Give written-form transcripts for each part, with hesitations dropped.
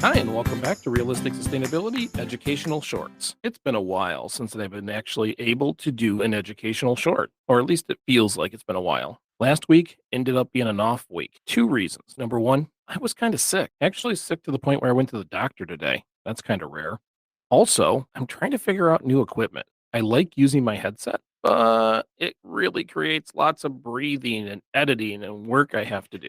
Hi, and welcome back to Realistic Sustainability Educational Shorts. It's been a while since I've been actually able to do an educational short, or at least it feels like it's been a while. Last week ended up being an off week. Two reasons. Number one, I was kind of sick, actually sick to the point where I went to the doctor today. That's kind of rare. Also, I'm trying to figure out new equipment. I like using my headset, but it really creates lots of breathing and editing and work I have to do.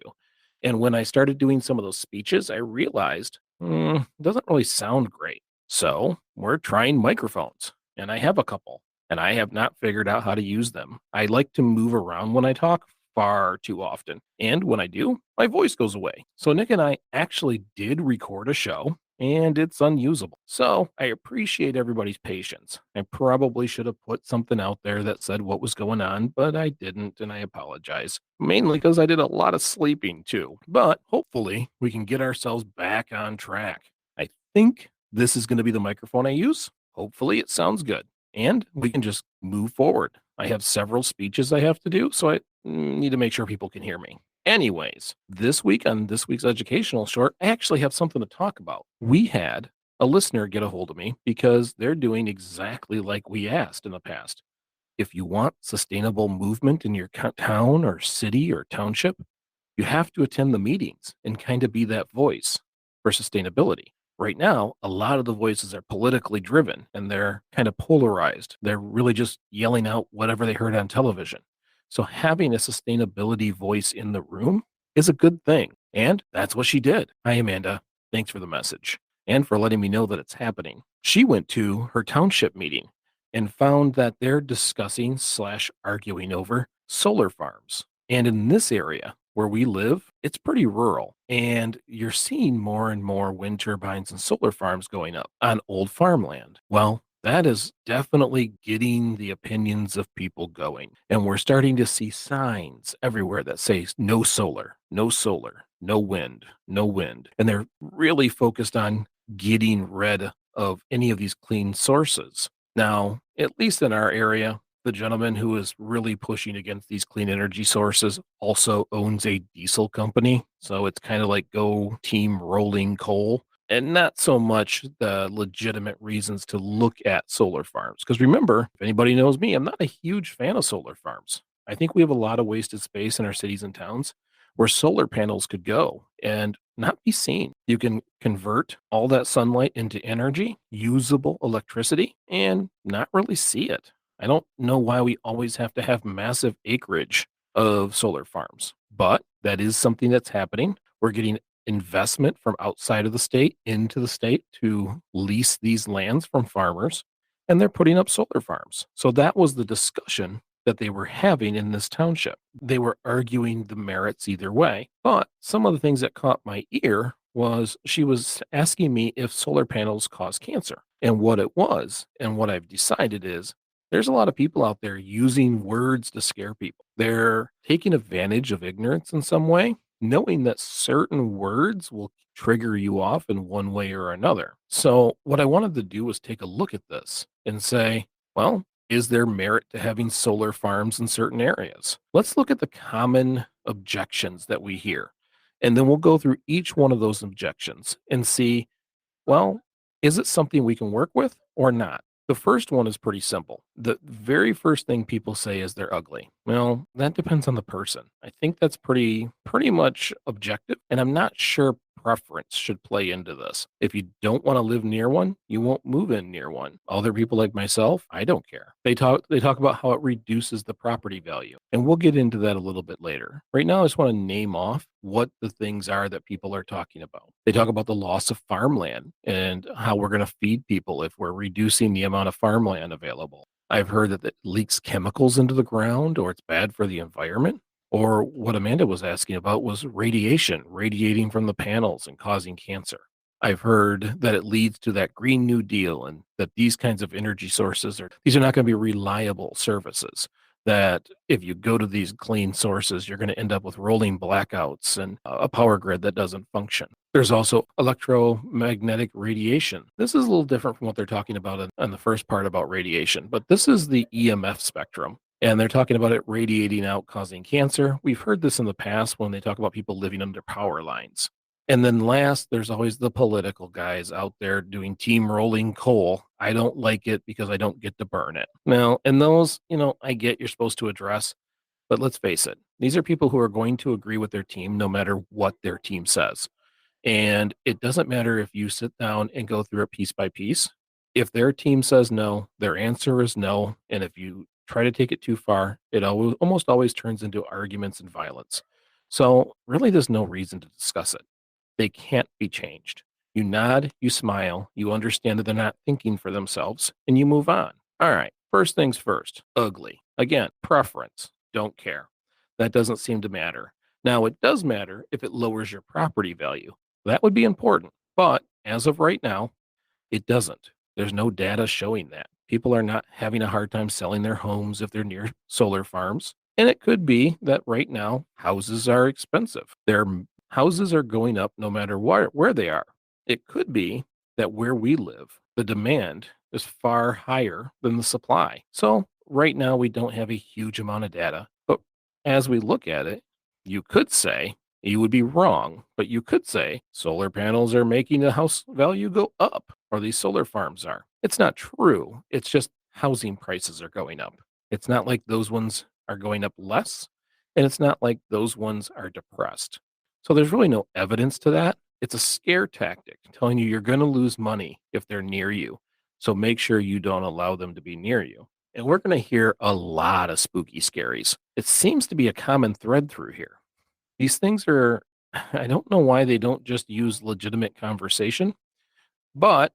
And when I started doing some of those speeches, I realized it doesn't really sound great. So we're trying microphones, and I have a couple, and I have not figured out how to use them. I like to move around when I talk far too often. And when I do, my voice goes away. So Nick and I actually did record a show and it's unusable. So I appreciate everybody's patience. I probably should have put something out there that said what was going on, but I didn't, and I apologize. Mainly because I did a lot of sleeping too. But hopefully we can get ourselves back on track. I think this is going to be the microphone I use. Hopefully it sounds good and we can just move forward. I have several speeches I have to do, so I need to make sure people can hear me. Anyways, this week on this week's educational short, I actually have something to talk about. We had a listener get a hold of me because they're doing exactly like we asked in the past. If you want sustainable movement in your town or city or township, you have to attend the meetings and kind of be that voice for sustainability. Right now, a lot of the voices are politically driven and they're kind of polarized. They're really just yelling out whatever they heard on television. So having a sustainability voice in the room is a good thing. And that's what she did. Hi, Amanda. Thanks for the message and for letting me know that it's happening. She went to her township meeting and found that they're discussing slash arguing over solar farms. And in this area where we live, it's pretty rural. And you're seeing more and more wind turbines and solar farms going up on old farmland. Well, that is definitely getting the opinions of people going. And we're starting to see signs everywhere that say no solar, no solar, no wind, no wind. And they're really focused on getting rid of any of these clean sources. Now, at least in our area, the gentleman who is really pushing against these clean energy sources also owns a diesel company. So it's kind of like go team rolling coal and not so much the legitimate reasons to look at solar farms. Because remember, if anybody knows me, I'm not a huge fan of solar farms. I think we have a lot of wasted space in our cities and towns where solar panels could go and not be seen. You can convert all that sunlight into energy, usable electricity, and not really see it. I don't know why we always have to have massive acreage of solar farms, but that is something that's happening. We're getting investment from outside of the state into the state to lease these lands from farmers, and they're putting up solar farms. So that was the discussion that they were having in this township. They were arguing the merits either way. But some of the things that caught my ear was she was asking me if solar panels cause cancer and what it was. And what I've decided is there's a lot of people out there using words to scare people. They're taking advantage of ignorance in some way, knowing that certain words will trigger you off in one way or another. So, what I wanted to do was take a look at this and say, well, is there merit to having solar farms in certain areas? Let's look at the common objections that we hear. And then we'll go through each one of those objections and see, well, is it something we can work with or not? The first one is pretty simple. The very first thing people say is they're ugly. Well, that depends on the person. I think that's pretty much objective, and I'm not sure preference should play into this. If you don't want to live near one, you won't move in near one. Other people like myself, I don't care. They talk about how it reduces the property value, and we'll get into that a little bit later. Right now, I just want to name off what the things are that people are talking about. They talk about the loss of farmland and how we're going to feed people if we're reducing the amount of farmland available. I've heard that it leaks chemicals into the ground or it's bad for the environment. Or what Amanda was asking about was radiation, radiating from the panels and causing cancer. I've heard that it leads to that Green New Deal and that these kinds of energy sources these are not going to be reliable services. That if you go to these clean sources, you're going to end up with rolling blackouts and a power grid that doesn't function. There's also electromagnetic radiation. This is a little different from what they're talking about in the first part about radiation, but this is the EMF spectrum. And they're talking about it radiating out, causing cancer. We've heard this in the past when they talk about people living under power lines. And then last, there's always the political guys out there doing team rolling coal. I don't like it because I don't get to burn it. Now, and those, I get you're supposed to address, but let's face it, these are people who are going to agree with their team no matter what their team says. And it doesn't matter if you sit down and go through it piece by piece. If their team says no, their answer is no. And if you try to take it too far, it almost always turns into arguments and violence. So, really, there's no reason to discuss it. They can't be changed. You nod, you smile, you understand that they're not thinking for themselves, and you move on. All right, first things first, ugly. Again, preference, don't care. That doesn't seem to matter. Now, it does matter if it lowers your property value. That would be important. But as of right now, it doesn't. There's no data showing that. People are not having a hard time selling their homes if they're near solar farms. And it could be that right now houses are expensive. Their houses are going up no matter where they are. It could be that where we live, the demand is far higher than the supply. So right now we don't have a huge amount of data. But as we look at it, you could say you would be wrong, but you could say solar panels are making the house value go up, or these solar farms are. It's not true. It's just housing prices are going up. It's not like those ones are going up less, and it's not like those ones are depressed. So there's really no evidence to that. It's a scare tactic telling you you're going to lose money if they're near you. So make sure you don't allow them to be near you. And we're going to hear a lot of spooky scaries. It seems to be a common thread through here. These things are, I don't know why they don't just use legitimate conversation, but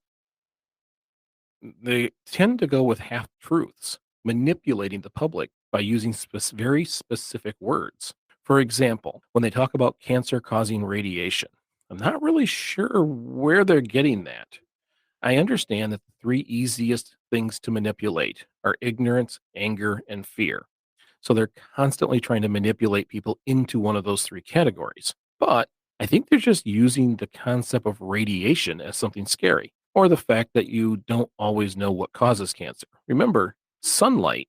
they tend to go with half truths, manipulating the public by using very specific words. For example, when they talk about cancer causing radiation, I'm not really sure where they're getting that. I understand that the three easiest things to manipulate are ignorance, anger, and fear. So they're constantly trying to manipulate people into one of those three categories. But I think they're just using the concept of radiation as something scary, or the fact that you don't always know what causes cancer. Remember, sunlight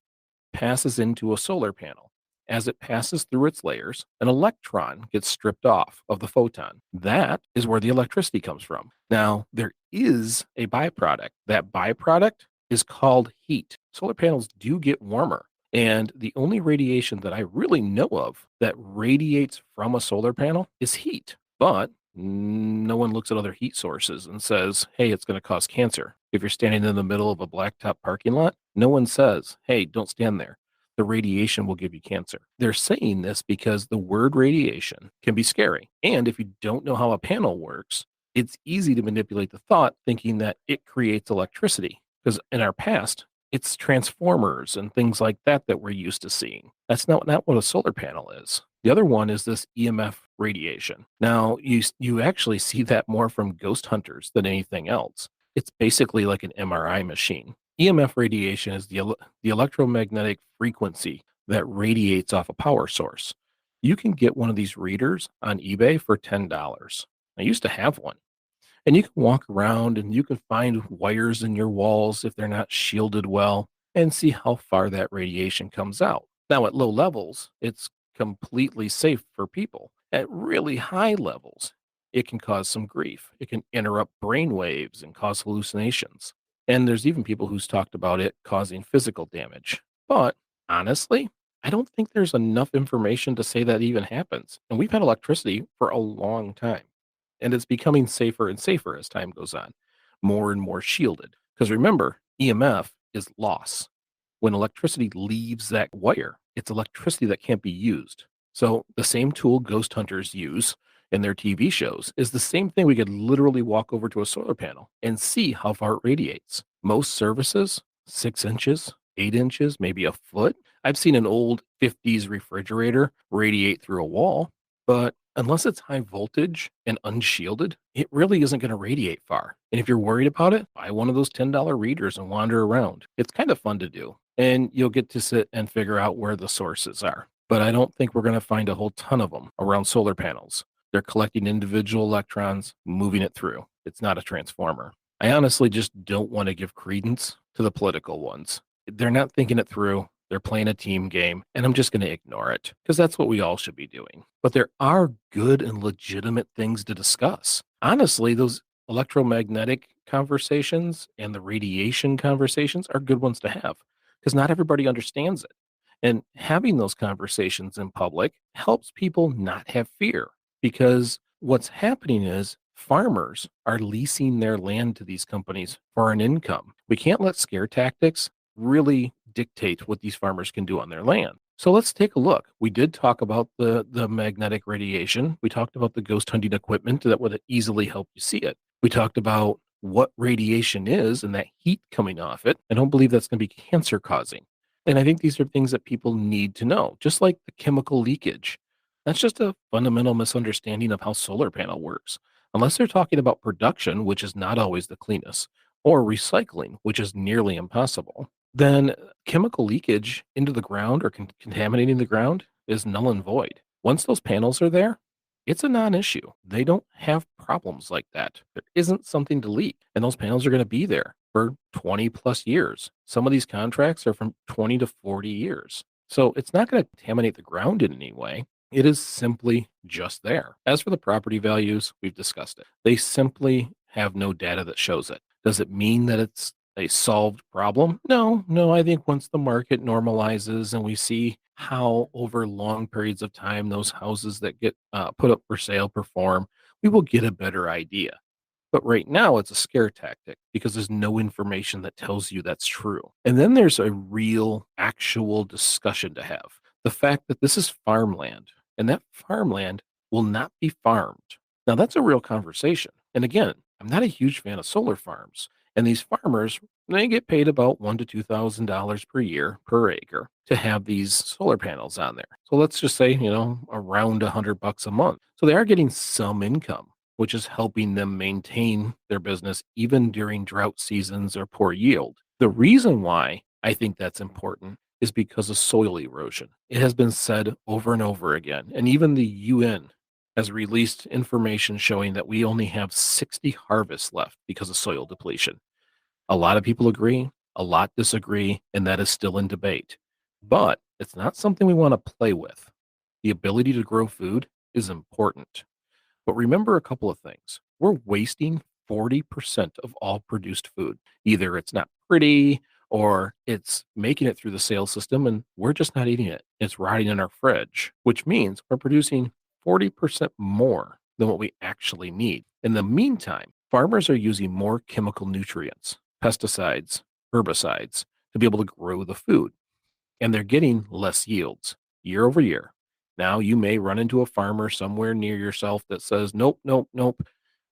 passes into a solar panel. As it passes through its layers, an electron gets stripped off of the photon. That is where the electricity comes from. Now, there is a byproduct. That byproduct is called heat. Solar panels do get warmer. And the only radiation that I really know of that radiates from a solar panel is heat. But no one looks at other heat sources and says, hey, it's going to cause cancer. If you're standing in the middle of a blacktop parking lot, no one says, hey, don't stand there. The radiation will give you cancer. They're saying this because the word radiation can be scary. And if you don't know how a panel works, it's easy to manipulate the thought thinking that it creates electricity. Because in our past, it's transformers and things like that that we're used to seeing. That's not what a solar panel is. The other one is this EMF radiation. Now, you actually see that more from ghost hunters than anything else. It's basically like an MRI machine. EMF radiation is the electromagnetic frequency that radiates off a power source. You can get one of these readers on eBay for $10. I used to have one. And you can walk around and you can find wires in your walls if they're not shielded well and see how far that radiation comes out. Now, at low levels, it's completely safe for people. At really high levels, it can cause some grief. It can interrupt brain waves and cause hallucinations. And there's even people who's talked about it causing physical damage. But honestly, I don't think there's enough information to say that even happens. And we've had electricity for a long time. And it's becoming safer and safer as time goes on, more and more shielded. Because remember, EMF is loss. When electricity leaves that wire, it's electricity that can't be used. So the same tool ghost hunters use in their TV shows is the same thing we could literally walk over to a solar panel and see how far it radiates. Most services, 6 inches, 8 inches, maybe a foot. I've seen an old 50s refrigerator radiate through a wall, but unless it's high voltage and unshielded, it really isn't going to radiate far. And if you're worried about it, buy one of those $10 readers and wander around. It's kind of fun to do. And you'll get to sit and figure out where the sources are. But I don't think we're going to find a whole ton of them around solar panels. They're collecting individual electrons, moving it through. It's not a transformer. I honestly just don't want to give credence to the political ones. They're not thinking it through. they're playing a team game, and I'm just going to ignore it because that's what we all should be doing. But there are good and legitimate things to discuss. Honestly, those electromagnetic conversations and the radiation conversations are good ones to have because not everybody understands it. And having those conversations in public helps people not have fear because what's happening is farmers are leasing their land to these companies for an income. We can't let scare tactics really dictate what these farmers can do on their land. So let's take a look. We did talk about the magnetic radiation. We talked about the ghost hunting equipment that would easily help you see it. We talked about what radiation is and that heat coming off it. I don't believe that's going to be cancer causing. And I think these are things that people need to know, just like the chemical leakage. That's just a fundamental misunderstanding of how solar panel works. Unless they're talking about production, which is not always the cleanest, or recycling, which is nearly impossible, then chemical leakage into the ground or contaminating the ground is null and void. Once those panels are there, it's a non issue. They don't have problems like that. There isn't something to leak, and those panels are going to be there for 20 plus years. Some of these contracts are from 20 to 40 years. So it's not going to contaminate the ground in any way. It is simply just there. As for the property values, we've discussed it. They simply have no data that shows it. Does it mean that it's a solved problem? No, no. I think once the market normalizes and we see how over long periods of time those houses that get put up for sale perform, we will get a better idea. But right now, it's a scare tactic because there's no information that tells you that's true. And then there's a real, actual discussion to have. The fact that this is farmland and that farmland will not be farmed. Now, that's a real conversation. And again, I'm not a huge fan of solar farms. And these farmers, they get paid about $1,000 to $2,000 per year per acre to have these solar panels on there. So let's just say, around $100 a month. So they are getting some income, which is helping them maintain their business even during drought seasons or poor yield. The reason why I think that's important is because of soil erosion. It has been said over and over again, and even the UN has released information showing that we only have 60 harvests left because of soil depletion. A lot of people agree, a lot disagree, and that is still in debate. But it's not something we want to play with. The ability to grow food is important. But remember a couple of things. We're wasting 40% of all produced food. Either it's not pretty or it's making it through the sales system and we're just not eating it. It's rotting in our fridge, which means we're producing 40% more than what we actually need. In the meantime, farmers are using more chemical nutrients, pesticides, herbicides to be able to grow the food, and they're getting less yields year over year. Now, you may run into a farmer somewhere near yourself that says, nope, nope, nope,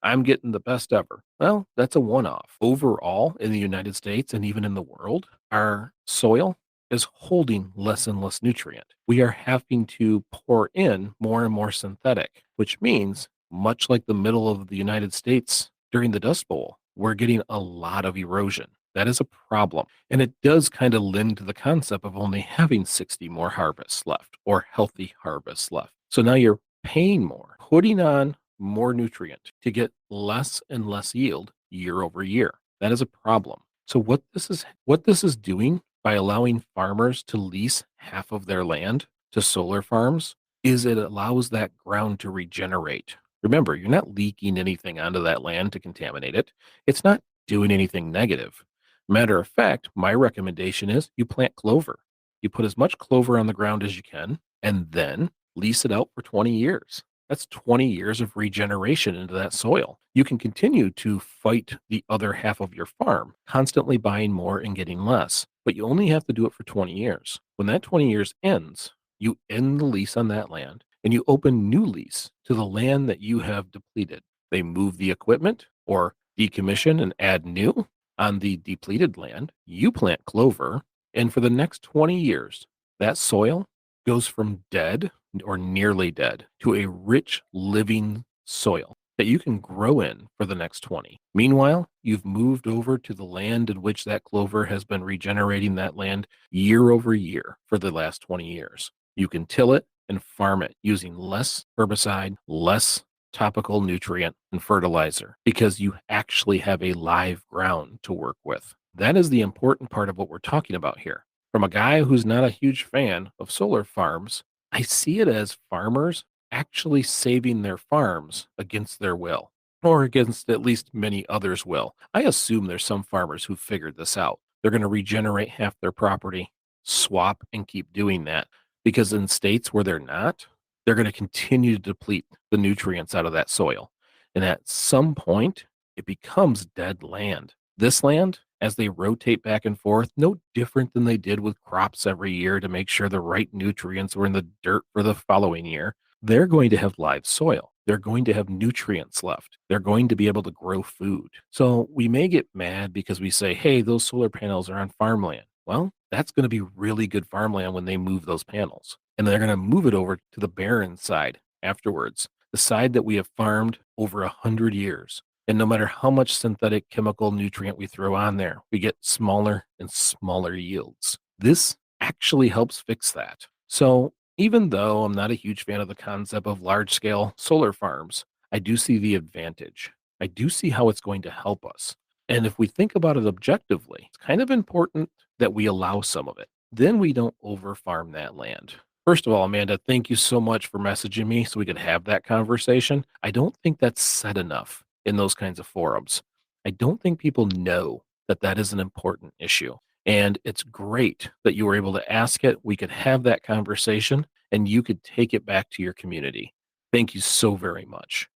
I'm getting the best ever. Well, that's a one off. Overall, in the United States and even in the world, our soil is holding less and less nutrient. We are having to pour in more and more synthetic, which means, much like the middle of the United States during the Dust Bowl, we're getting a lot of erosion. That is a problem. And it does kind of lend to the concept of only having 60 more harvests left or healthy harvests left. So now you're paying more, putting on more nutrient to get less and less yield year over year. That is a problem. So what this is doing by allowing farmers to lease half of their land to solar farms is it allows that ground to regenerate. Remember, you're not leaking anything onto that land to contaminate it. It's not doing anything negative. Matter of fact, my recommendation is you plant clover. You put as much clover on the ground as you can and then lease it out for 20 years. That's 20 years of regeneration into that soil. You can continue to fight the other half of your farm, constantly buying more and getting less, but you only have to do it for 20 years. When that 20 years ends, you end the lease on that land and you open new lease to the land that you have depleted. They move the equipment or decommission and add new on the depleted land. You plant clover, and for the next 20 years, that soil goes from dead or nearly dead to a rich living soil that you can grow in for the next 20. Meanwhile, you've moved over to the land in which that clover has been regenerating that land year over year for the last 20 years. You can till it and farm it using less herbicide, less topical nutrient and fertilizer because you actually have a live ground to work with. That is the important part of what we're talking about here. From a guy who's not a huge fan of solar farms, I see it as farmers actually saving their farms against their will, or against at least many others' will. I assume there's some farmers who figured this out. They're going to regenerate half their property, swap, and keep doing that. Because in states where they're not, they're going to continue to deplete the nutrients out of that soil. And at some point, it becomes dead land. This land, as they rotate back and forth, no different than they did with crops every year to make sure the right nutrients were in the dirt for the following year, they're going to have live soil. They're going to have nutrients left. They're going to be able to grow food. So we may get mad because we say, hey, those solar panels are on farmland. Well, that's going to be really good farmland when they move those panels. And they're going to move it over to the barren side afterwards, the side that we have farmed over 100 years. And no matter how much synthetic chemical nutrient we throw on there, we get smaller and smaller yields. This actually helps fix that. So even though I'm not a huge fan of the concept of large scale solar farms, I do see the advantage. I do see how it's going to help us. And if we think about it objectively, it's kind of important that we allow some of it. Then we don't over farm that land. First of all, Amanda, thank you so much for messaging me so we could have that conversation. I don't think that's said enough in those kinds of forums. I don't think people know that that is an important issue. And it's great that you were able to ask it. We could have that conversation and you could take it back to your community. Thank you so very much.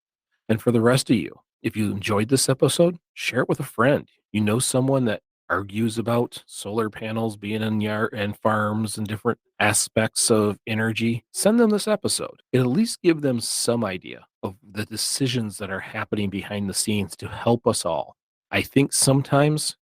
And for the rest of you, if you enjoyed this episode, share it with a friend. You know someone that argues about solar panels being in yard and farms and different aspects of energy, send them this episode. It'll at least give them some idea of the decisions that are happening behind the scenes to help us all. I think sometimes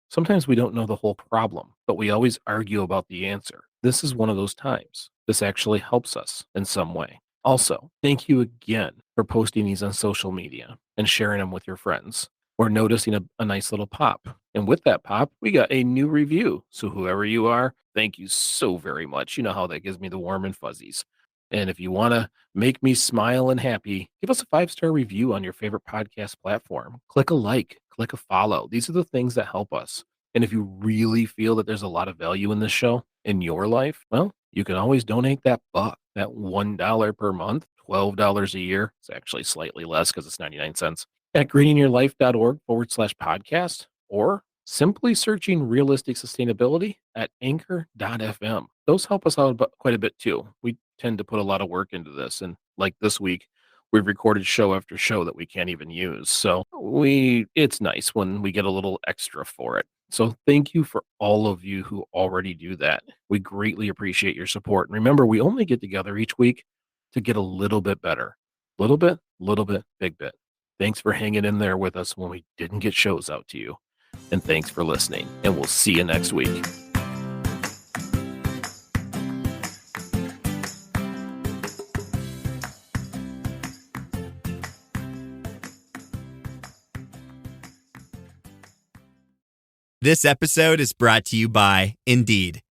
we don't know the whole problem, but we always argue about the answer. This is one of those times. This actually helps us in some way. Also, thank you again for posting these on social media and sharing them with your friends. We're noticing a nice little pop. And with that pop, we got a new review. So whoever you are, thank you so very much. You know how that gives me the warm and fuzzies. And if you want to make me smile and happy, give us a 5-star review on your favorite podcast platform. Click a like, click a follow. These are the things that help us. And if you really feel that there's a lot of value in this show in your life, well, you can always donate that buck, that $1 per month, $12 a year. It's actually slightly less because it's 99 cents at greeningyourlife.org/podcast, or simply searching realistic sustainability at anchor.fm. Those help us out quite a bit too. We tend to put a lot of work into this. And like this week, we've recorded show after show that we can't even use. So it's nice when we get a little extra for it. So thank you for all of you who already do that. We greatly appreciate your support. And remember, we only get together each week to get a little bit better. Little bit, big bit. Thanks for hanging in there with us when we didn't get shows out to you. And thanks for listening. And we'll see you next week. This episode is brought to you by Indeed.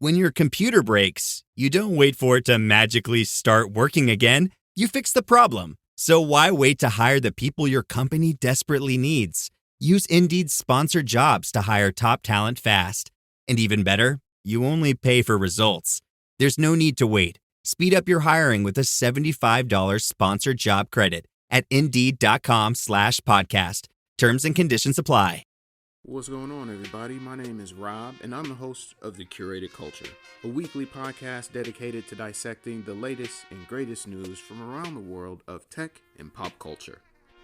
When your computer breaks, you don't wait for it to magically start working again. You fix the problem. So why wait to hire the people your company desperately needs? Use Indeed's sponsored jobs to hire top talent fast. And even better, you only pay for results. There's no need to wait. Speed up your hiring with a $75 sponsored job credit at Indeed.com/podcast. Terms and conditions apply. What's going on, everybody? My name is Rob, and I'm the host of The Curated Culture, a weekly podcast dedicated to dissecting the latest and greatest news from around the world of tech and pop culture.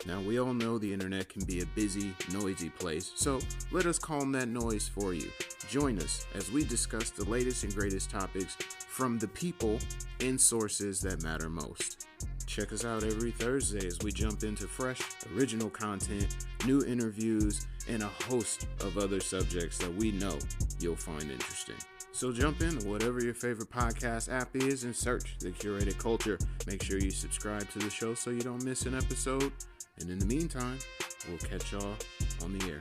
Now, we all know the internet can be a busy, noisy place, so let us calm that noise for you. Join us as we discuss the latest and greatest topics from the people and sources that matter most. Check us out every Thursday as we jump into fresh, original content, new interviews, and a host of other subjects that we know you'll find interesting. So jump into whatever your favorite podcast app is and search The Curated Culture. Make sure you subscribe to the show so you don't miss an episode. And in the meantime, we'll catch y'all on the air.